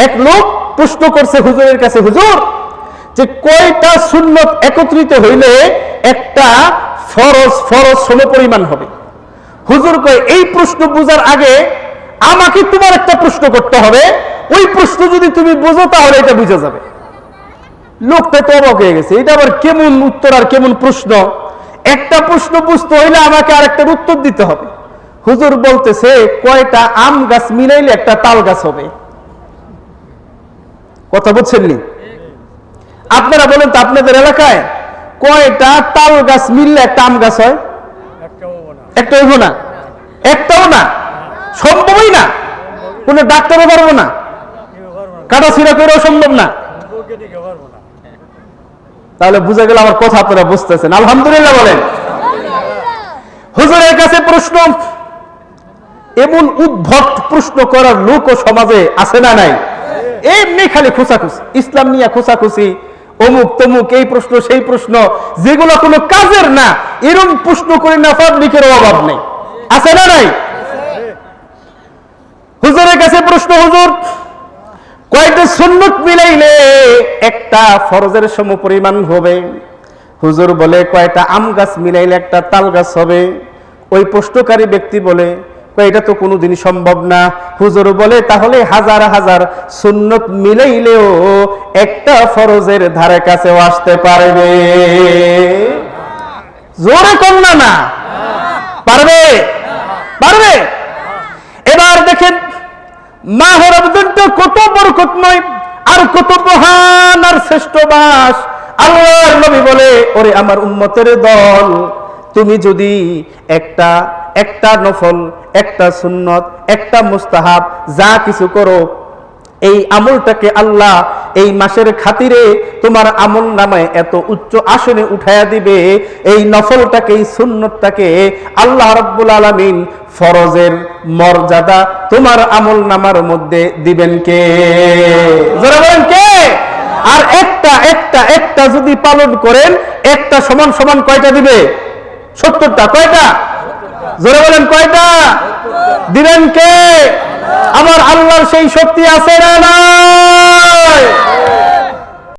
এক লোক প্রশ্ন করছে হুজুরের কাছে, হুজুর যে কয়টা সুন্নত একত্রিত হইলে একটা ফরজ সমপরিমাণ হবে? হুজুর কয়, এই প্রশ্ন বোঝার আগে আমাকে তোমার একটা প্রশ্ন করতে হবে, ওই প্রশ্ন যদি তুমি বোঝো তাহলে এটা বুঝা যাবে। লোকটা তো অবাক হয়ে গেছে, এটা আবার কেমন উত্তর আর কেমন প্রশ্ন? একটা প্রশ্ন বুঝতে হইলে আমাকে আরেকটার উত্তর দিতে হবে। হুজুর বলতেছে, কয়টা আম গাছ মিলাইলে একটা তাল গাছ হবে? কথা বুঝছেননি? আপনারা বলেন তো, আপনাদের এলাকায় কয়টা তাল গাছ মিললে একটা আম গাছ হয়? একটা হইব না, একটাও না, সম্ভবই না। কোন ডাক্তারও পারবো না, কাটা ছিঁড়া করেও সম্ভব না। তাহলে বুঝা গেল আমার কথা আপনারা বুঝতেছেন। আলহামদুলিল্লাহ বলেন। হুজুরের কাছে প্রশ্ন, এমন উদ্ভট প্রশ্ন করার লোকও সমাজে আছে না নাই? এমনি খালি খোঁচাখুচি, ইসলাম নিয়ে খোঁচাখুচি, অমুক তমুক, এই প্রশ্ন সেই প্রশ্ন, যেগুলো কোনো কাজের না, এরকম প্রশ্ন করে না পাবলিকের অভাব নেই, আছে না নাই? হুজুরের কাছে প্রশ্ন, হুজুর কয়টা সুন্নত মিলাইলে একটা ফরজের সমপরিমাণ হবে? হুজুর বলে, কয়টা আম গাছ মিলাইলে একটা তাল গাছ হবে? ওই প্রশ্নকারী ব্যক্তি বলে, এটা তো কোনোদিন সম্ভব না। হুজুর বলে, তাহলে হাজার হাজার সুন্নত মিলাইলেও একটা ফরজের ধারে কাছেও আসতে পারবে? জোরে কন্যা না পারবে? পারবে। এবার দেখেন, মাহে রমজানটা কত বরকতময় আর কত মহান আর শ্রেষ্ঠ মাস। আল্লাহর নবী বলে, ওরে আমার উম্মতের দল, তুমি যদি একটা নফল, একটা সুন্নত, একটা মুস্তাহাব যা কিছু করো, এই আমলটাকে আল্লাহ এই মাসের খাতিরে তোমার আমল নামায় এত উচ্চ আসনে উঠায়া দিবে। এই নফলটাকে, এই সুন্নতটাকে আল্লাহ রাব্বুল আলামিন ফরজের মর্যাদা তোমার আমল নামার মধ্যে দিবেন কে? যারা বলেন কে? আর একটা যদি পালন করেন, একটা সমান সমান কয়টা দিবে? 70টা। কয়টা? জোরে বলেন, কয়টা দিবেন কে? আমার আল্লাহর সেই শক্তি আছে না নাই?